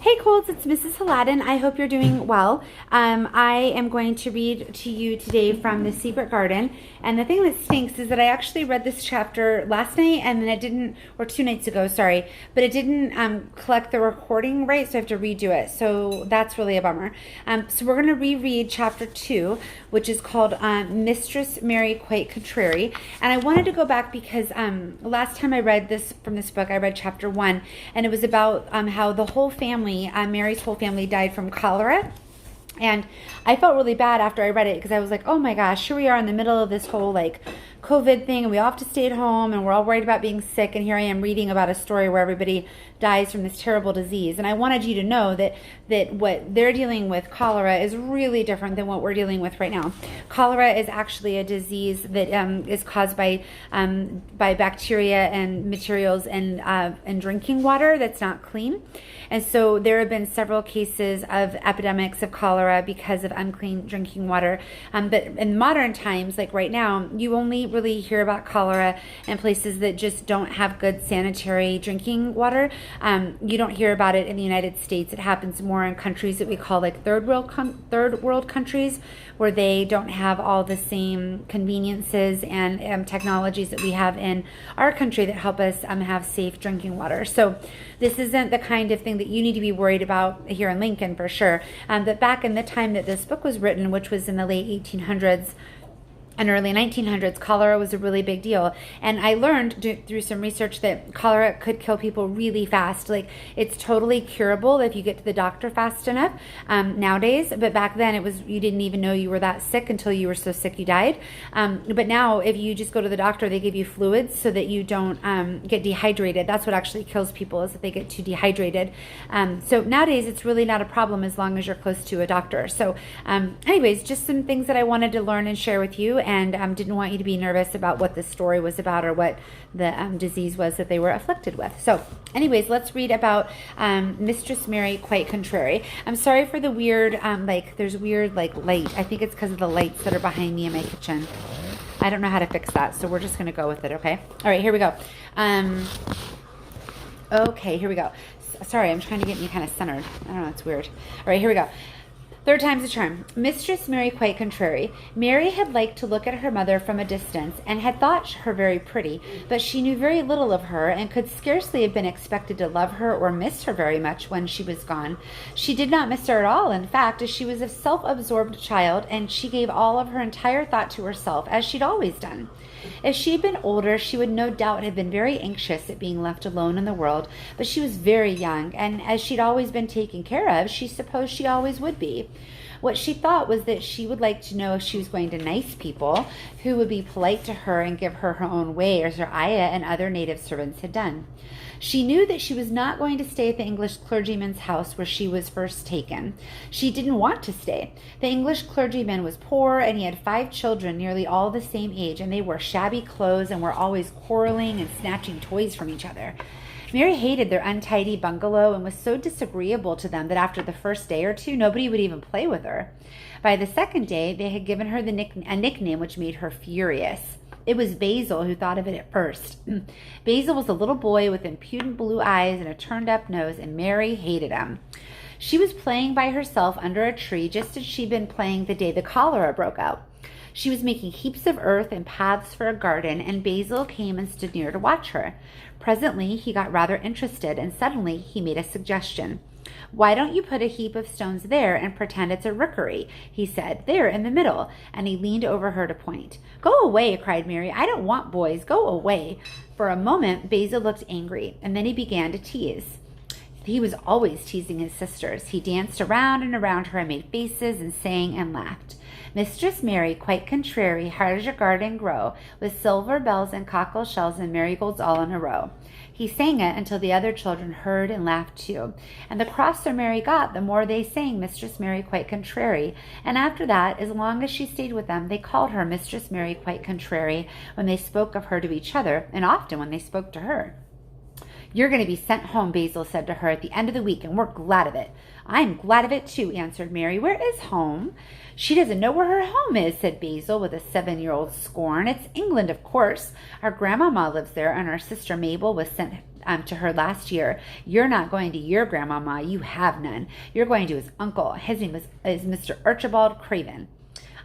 Hey Colds, it's Mrs. Hladun. I hope you're doing well. I am going to read to you today from The Secret Garden. And the thing that stinks is that I actually read this chapter last night and then it didn't, or 2 nights ago, sorry, but it didn't collect the recording right, so I have to redo it. So that's really a bummer. So we're going to reread chapter 2, which is called Mistress Mary Quite Contrary. And I wanted to go back because last time I read this from this book, I read chapter 1, and it was about how the whole family, Mary's whole family, died from cholera. And I felt really bad after I read it because I was like, oh my gosh, here we are in the middle of this whole COVID thing, and we all have to stay at home, and we're all worried about being sick, and here I am reading about a story where everybody dies from this terrible disease. And I wanted you to know that what they're dealing with, cholera, is really different than what we're dealing with right now. Cholera is actually a disease that is caused by bacteria and materials in drinking water that's not clean. And so there have been several cases of epidemics of cholera because of unclean drinking water. But in modern times, like right now, you only really hear about cholera in places that just don't have good sanitary drinking water. You don't hear about it in the United States. It happens more in countries that we call third world countries, where they don't have all the same conveniences and technologies that we have in our country that help us have safe drinking water. So this isn't the kind of thing that you need to be worried about here in Lincoln for sure. But back in the time that this book was written, which was in the late 1800s, and early 1900s, cholera was a really big deal. And I learned through some research that cholera could kill people really fast. It's totally curable if you get to the doctor fast enough nowadays. But back then you didn't even know you were that sick until you were so sick you died. But now if you just go to the doctor, they give you fluids so that you don't get dehydrated. That's what actually kills people, is that they get too dehydrated. So nowadays it's really not a problem as long as you're close to a doctor. So anyways, just some things that I wanted to learn and share with you, and didn't want you to be nervous about what the story was about or what the disease was that they were afflicted with. So anyways, let's read about Mistress Mary Quite Contrary. I'm sorry for the weird, there's weird light. I think it's because of the lights that are behind me in my kitchen. I don't know how to fix that, so we're just going to go with it, okay? All right, here we go. Okay, here we go. Sorry, I'm trying to get me kind of centered. I don't know, it's weird. All right, here we go. Third time's a charm. Mistress Mary Quite Contrary. Mary had liked to look at her mother from a distance, and had thought her very pretty, but she knew very little of her, and could scarcely have been expected to love her or miss her very much when she was gone. She did not miss her at all, in fact, as she was a self-absorbed child, and she gave all of her entire thought to herself, as she'd always done. If she had been older, she would no doubt have been very anxious at being left alone in the world, but she was very young, and as she'd always been taken care of, she supposed she always would be. What she thought was that she would like to know if she was going to nice people who would be polite to her and give her her own way, as her ayah and other native servants had done. She knew that she was not going to stay at the English clergyman's house where she was first taken. She didn't want to stay. The English clergyman was poor, and he had 5 children, nearly all the same age, and they wore shabby clothes and were always quarreling and snatching toys from each other. Mary hated their untidy bungalow and was so disagreeable to them that after the first day or 2, nobody would even play with her. By the second day, they had given her a nickname which made her furious. It was Basil who thought of it at first. Basil was a little boy with impudent blue eyes and a turned-up nose, and Mary hated him. She was playing by herself under a tree just as she'd been playing the day the cholera broke out. She was making heaps of earth and paths for a garden, and Basil came and stood near to watch her. Presently, he got rather interested, and suddenly he made a suggestion. "Why don't you put a heap of stones there and pretend it's a rookery?" he said. "There in the middle," and he leaned over her to point. "Go away," cried Mary. "I don't want boys. Go away." For a moment, Basil looked angry, and then he began to tease. He was always teasing his sisters. He danced around and around her and made faces and sang and laughed. "Mistress Mary, quite contrary, how does your garden grow, with silver bells and cockle shells and marigolds all in a row?" He sang it until the other children heard and laughed too. And the crosser Mary got, the more they sang Mistress Mary Quite Contrary. And after that, as long as she stayed with them, they called her Mistress Mary Quite Contrary when they spoke of her to each other, and often when they spoke to her. "You're going to be sent home," Basil said to her at the end of the week, "and we're glad of it." "I'm glad of it too," answered Mary. "Where is home?" "She doesn't know where her home is," said Basil with a 7-year-old scorn. "It's England, of course. Our grandmama lives there, and our sister Mabel was sent to her last year. You're not going to your grandmama. You have none. You're going to his uncle. His name is Mr. Archibald Craven."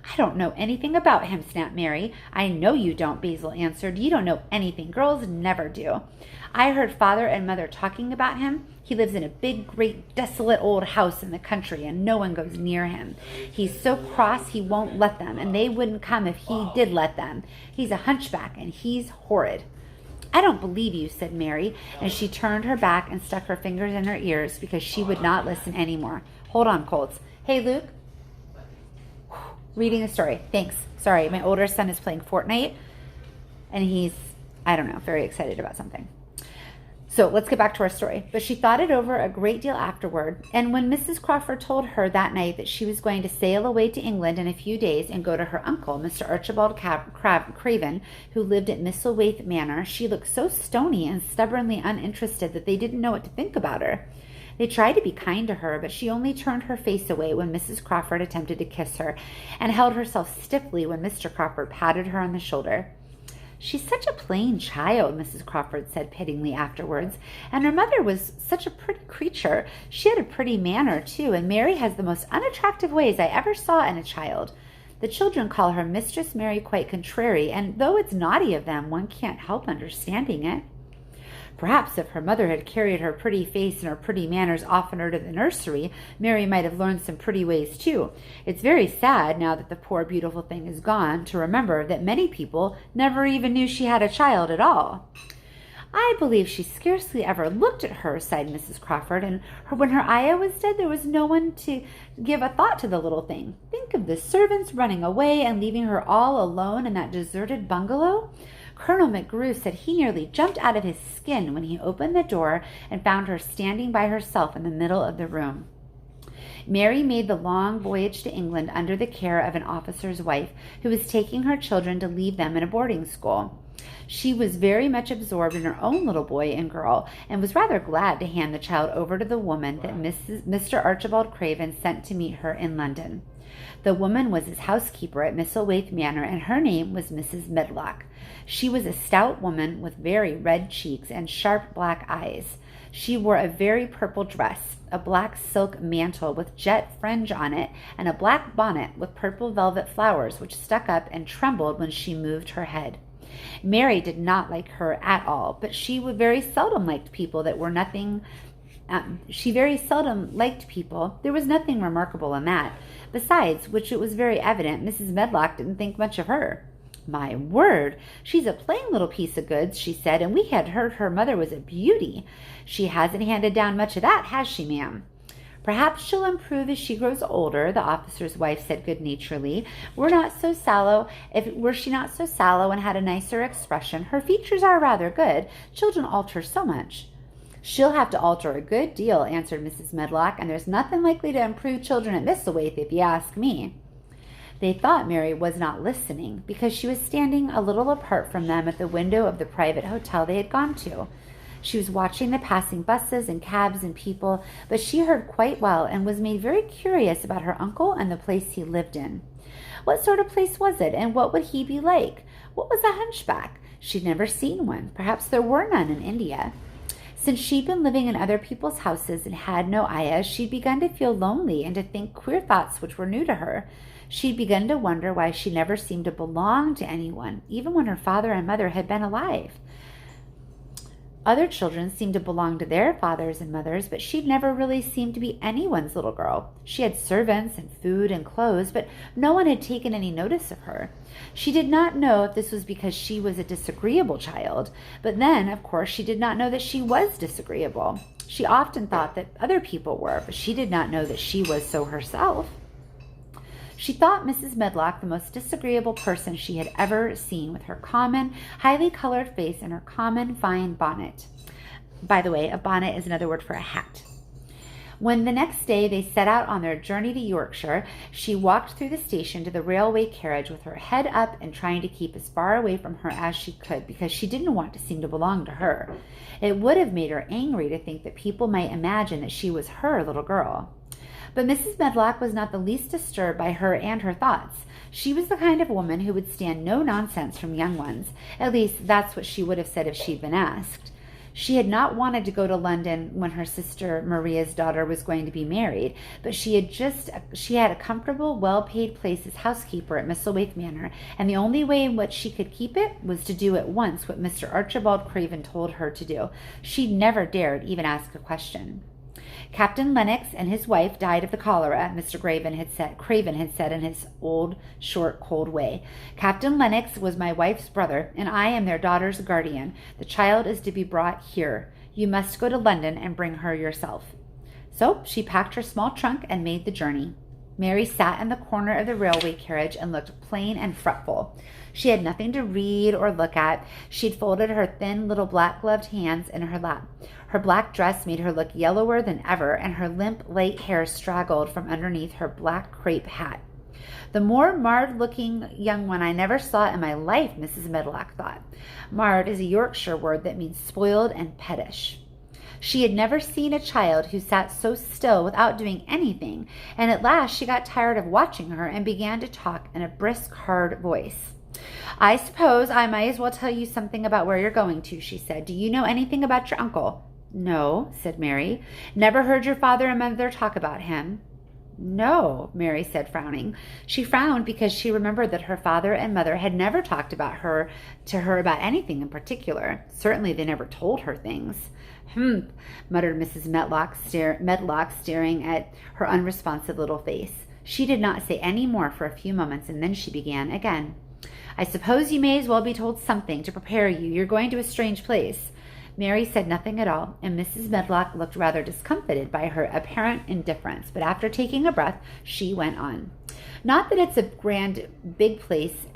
"I don't know anything about him," snapped Mary. "I know you don't," Basil answered. "You don't know anything. Girls never do. I heard Father and Mother talking about him. He lives in a big, great, desolate old house in the country, and no one goes near him. He's so cross he won't let them, and they wouldn't come if he did let them. He's a hunchback, and he's horrid." "I don't believe you," said Mary, and she turned her back and stuck her fingers in her ears because she would not listen anymore. "Hold on, Colts. Hey, Luke. Reading a story. Thanks. Sorry, my older son is playing Fortnite, and he's, I don't know, very excited about something. So let's get back to our story. But she thought it over a great deal afterward, and when Mrs. Crawford told her that night that she was going to sail away to England in a few days and go to her uncle, Mr. Archibald Craven, who lived at Misselthwaite Manor, she looked so stony and stubbornly uninterested that they didn't know what to think about her. They tried to be kind to her, but she only turned her face away when Mrs. Crawford attempted to kiss her, and held herself stiffly when Mr. Crawford patted her on the shoulder. "She's such a plain child," Mrs. Crawford said pityingly afterwards, "and her mother was such a pretty creature. She had a pretty manner, too, and Mary has the most unattractive ways I ever saw in a child. The children call her Mistress Mary quite contrary, and though it's naughty of them, one can't help understanding it. Perhaps if her mother had carried her pretty face and her pretty manners oftener to the nursery, Mary might have learned some pretty ways too. It's very sad, now that the poor beautiful thing is gone, to remember that many people never even knew she had a child at all." "I believe she scarcely ever looked at her," sighed Mrs. Crawford, "and when her ayah was dead, there was no one to give a thought to the little thing. Think of the servants running away and leaving her all alone in that deserted bungalow. Colonel McGrew said he nearly jumped out of his skin when he opened the door and found her standing by herself in the middle of the room." Mary made the long voyage to England under the care of an officer's wife who was taking her children to leave them in a boarding school. She was very much absorbed in her own little boy and girl, and was rather glad to hand the child over to the woman that Mr. Archibald Craven sent to meet her in London. The woman was his housekeeper at Misselthwaite Manor, and her name was Mrs. Medlock. She was a stout woman with very red cheeks and sharp black eyes. She wore a very purple dress, a black silk mantle with jet fringe on it, and a black bonnet with purple velvet flowers which stuck up and trembled when she moved her head. Mary did not like her at all, but she would very seldom liked people that were nothing. She very seldom liked people. There was nothing remarkable in that. Besides which, it was very evident Mrs. Medlock didn't think much of her. "My word, she's a plain little piece of goods," she said, "and we had heard her mother was a beauty. She hasn't handed down much of that, has she, ma'am?" "Perhaps she'll improve as she grows older," the officer's wife said good-naturedly. Were she not so sallow and had a nicer expression? Her features are rather good. Children alter so much. "She'll have to alter a good deal," answered Mrs. Medlock, "and there's nothing likely to improve children at Misselthwaite, if you ask me." They thought Mary was not listening, because she was standing a little apart from them at the window of the private hotel they had gone to. She was watching the passing buses and cabs and people, but she heard quite well and was made very curious about her uncle and the place he lived in. What sort of place was it, and what would he be like? What was a hunchback? She'd never seen one. Perhaps there were none in India. Since she'd been living in other people's houses and had no ayah, she'd begun to feel lonely and to think queer thoughts which were new to her. She'd begun to wonder why she never seemed to belong to anyone, even when her father and mother had been alive. Other children seemed to belong to their fathers and mothers, but she'd never really seemed to be anyone's little girl. She had servants and food and clothes, but no one had taken any notice of her. She did not know if this was because she was a disagreeable child, but then, of course, she did not know that she was disagreeable. She often thought that other people were, but she did not know that she was so herself. She thought Mrs. Medlock the most disagreeable person she had ever seen, with her common, highly colored face and her common, fine bonnet. By the way, a bonnet is another word for a hat. When the next day they set out on their journey to Yorkshire, she walked through the station to the railway carriage with her head up and trying to keep as far away from her as she could because she didn't want to seem to belong to her. It would have made her angry to think that people might imagine that she was her little girl. But Mrs. Medlock was not the least disturbed by her and her thoughts. She was the kind of woman who would stand no nonsense from young ones. At least that's what she would have said if she'd been asked. She had not wanted to go to London when her sister Maria's daughter was going to be married, but she had a comfortable, well-paid place as housekeeper at Misselthwaite Manor, and the only way in which she could keep it was to do at once what Mr. Archibald Craven told her to do. She never dared even ask a question. Captain Lennox and his wife died of the cholera, Mr. Craven had said in his old, short, cold way. Captain Lennox was my wife's brother, and I am their daughter's guardian. The child is to be brought here. You must go to London and bring her yourself. So she packed her small trunk and made the journey. Mary sat in the corner of the railway carriage and looked plain and fretful. She had nothing to read or look at. She'd folded her thin little black-gloved hands in her lap. Her black dress made her look yellower than ever, and her limp, light hair straggled from underneath her black crape hat. The more marred-looking young one I never saw in my life, Mrs. Medlock thought. Marred is a Yorkshire word that means spoiled and pettish. She had never seen a child who sat so still without doing anything, and at last she got tired of watching her and began to talk in a brisk, hard voice. I suppose I might as well tell you something about where you're going to, she said. Do you know anything about your uncle? No, said Mary. Never heard your father and mother talk about him? No, Mary said, frowning. She frowned because she remembered that her father and mother had never talked to her about anything in particular. Certainly they never told her things. Muttered Mrs. Medlock, staring at her unresponsive little face. She did not say any more for a few moments, and then she began again. I suppose you may as well be told something to prepare you. You're going to a strange place. Mary said nothing at all, and Mrs. Medlock looked rather discomfited by her apparent indifference, but after taking a breath, she went on. Not that it's a grand, big place,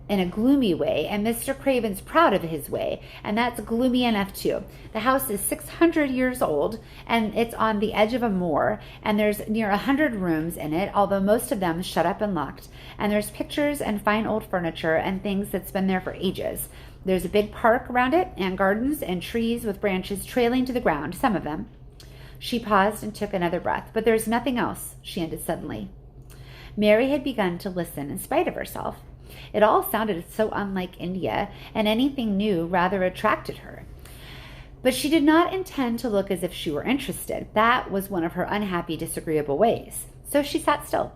in a gloomy way, and Mr. Craven's proud of his way, and that's gloomy enough too. The house is 600 years old, and it's on the edge of a moor, and there's near 100 rooms in it, although most of them shut up and locked, and there's pictures and fine old furniture and things that's been there for ages. There's a big park around it, and gardens and trees with branches trailing to the ground, some of them. She paused and took another breath. But there's nothing else, she ended suddenly. Mary had begun to listen in spite of herself. It all sounded so unlike India, and anything new rather attracted her. But she did not intend to look as if she were interested. That was one of her unhappy, disagreeable ways. So she sat still.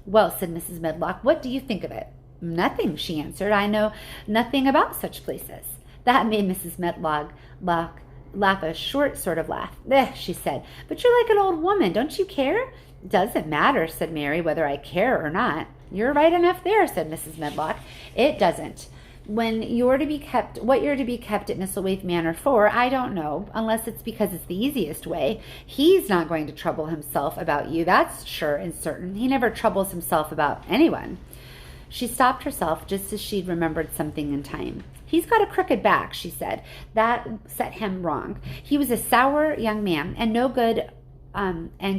Well, said Mrs. Medlock, what do you think of it? Nothing, she answered. I know nothing about such places. That made Mrs. Medlock laugh a short sort of laugh. She said, but you're like an old woman. Don't you care? Doesn't matter, said Mary, whether I care or not. You're right enough there, said Mrs. Medlock. It doesn't. What you're to be kept at Misselthwaite Manor for, I don't know, unless it's because it's the easiest way. He's not going to trouble himself about you, that's sure and certain. He never troubles himself about anyone. She stopped herself just as she'd remembered something in time. He's got a crooked back, she said. That set him wrong. He was a sour young man and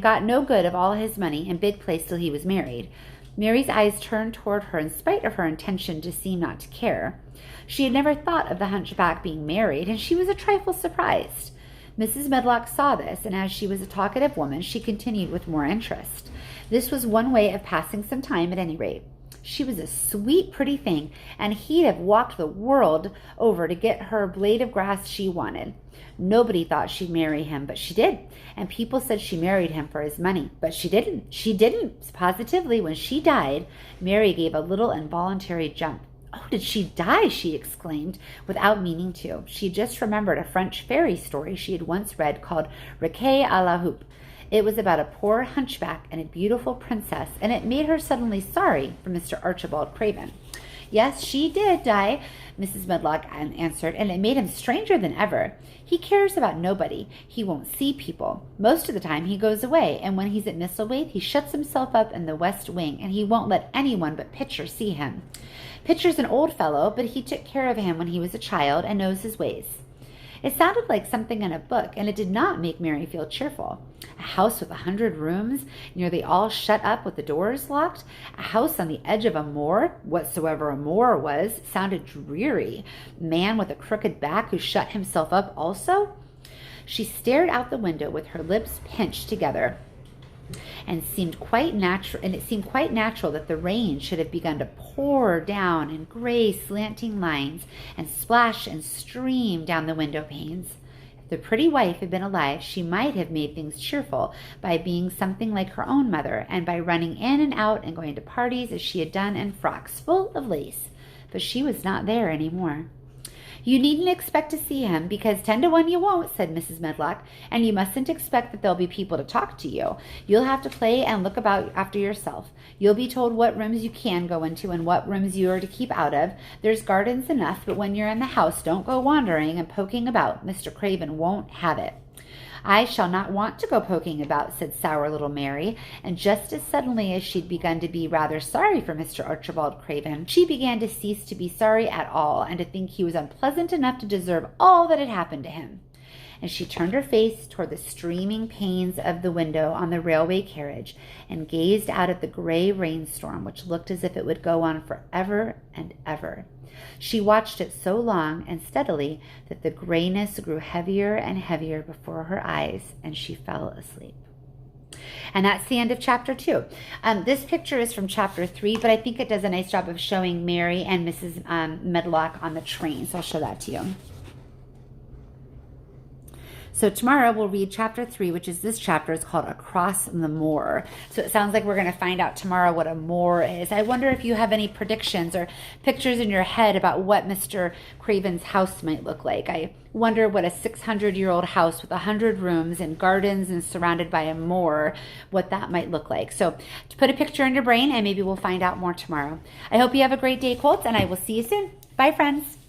got no good of all his money and big place till he was married. Mary's eyes turned toward her in spite of her intention to seem not to care. She had never thought of the hunchback being married, and she was a trifle surprised. Mrs. Medlock saw this, and as she was a talkative woman, she continued with more interest. This was one way of passing some time at any rate. She was a sweet, pretty thing, and he'd have walked the world over to get her blade of grass she wanted. Nobody thought she'd marry him, but she did, and people said she married him for his money, but she didn't. She didn't. Positively, when she died, Mary gave a little involuntary jump. Oh, did she die? She exclaimed, without meaning to. She just remembered a French fairy story she had once read called Riquet à la Houppe. It was about a poor hunchback and a beautiful princess, and it made her suddenly sorry for Mr. Archibald Craven. Yes, she did die, Mrs. Medlock answered, and it made him stranger than ever. He cares about nobody. He won't see people. Most of the time he goes away, and when he's at Misselthwaite, he shuts himself up in the west wing, and he won't let anyone but Pitcher see him. Pitcher's an old fellow, but he took care of him when he was a child and knows his ways. It sounded like something in a book, and it did not make Mary feel cheerful. A house with 100 rooms, nearly all shut up with the doors locked. A house on the edge of a moor, whatsoever a moor was, sounded dreary. A man with a crooked back who shut himself up also. She stared out the window with her lips pinched together, and it seemed quite natural that the rain should have begun to pour down in gray slanting lines and splash and stream down the window panes. If the pretty wife had been alive, she might have made things cheerful by being something like her own mother, and by running in and out and going to parties as she had done in frocks full of lace. But she was not there any more. "You needn't expect to see him, because 10 to 1 you won't," said Mrs. Medlock, "and you mustn't expect that there'll be people to talk to you. You'll have to play and look about after yourself. You'll be told what rooms you can go into and what rooms you are to keep out of. There's gardens enough, but when you're in the house, don't go wandering and poking about. Mr. Craven won't have it." "I shall not want to go poking about," said sour little Mary, and just as suddenly as she'd begun to be rather sorry for Mr. Archibald Craven, she began to cease to be sorry at all, and to think he was unpleasant enough to deserve all that had happened to him. And she turned her face toward the streaming panes of the window on the railway carriage, and gazed out at the gray rainstorm, which looked as if it would go on forever and ever. She watched it so long and steadily that the grayness grew heavier and heavier before her eyes, and she fell asleep. And that's the end of chapter 2. This picture is from chapter 3, but I think it does a nice job of showing Mary and Mrs. Medlock on the train, so I'll show that to you. So tomorrow we'll read chapter 3, which is this chapter. It's called Across the Moor. So it sounds like we're going to find out tomorrow what a moor is. I wonder if you have any predictions or pictures in your head about what Mr. Craven's house might look like. I wonder what a 600-year-old house with 100 rooms and gardens and surrounded by a moor, what that might look like. So to put a picture in your brain, and maybe we'll find out more tomorrow. I hope you have a great day, Colts, and I will see you soon. Bye, friends.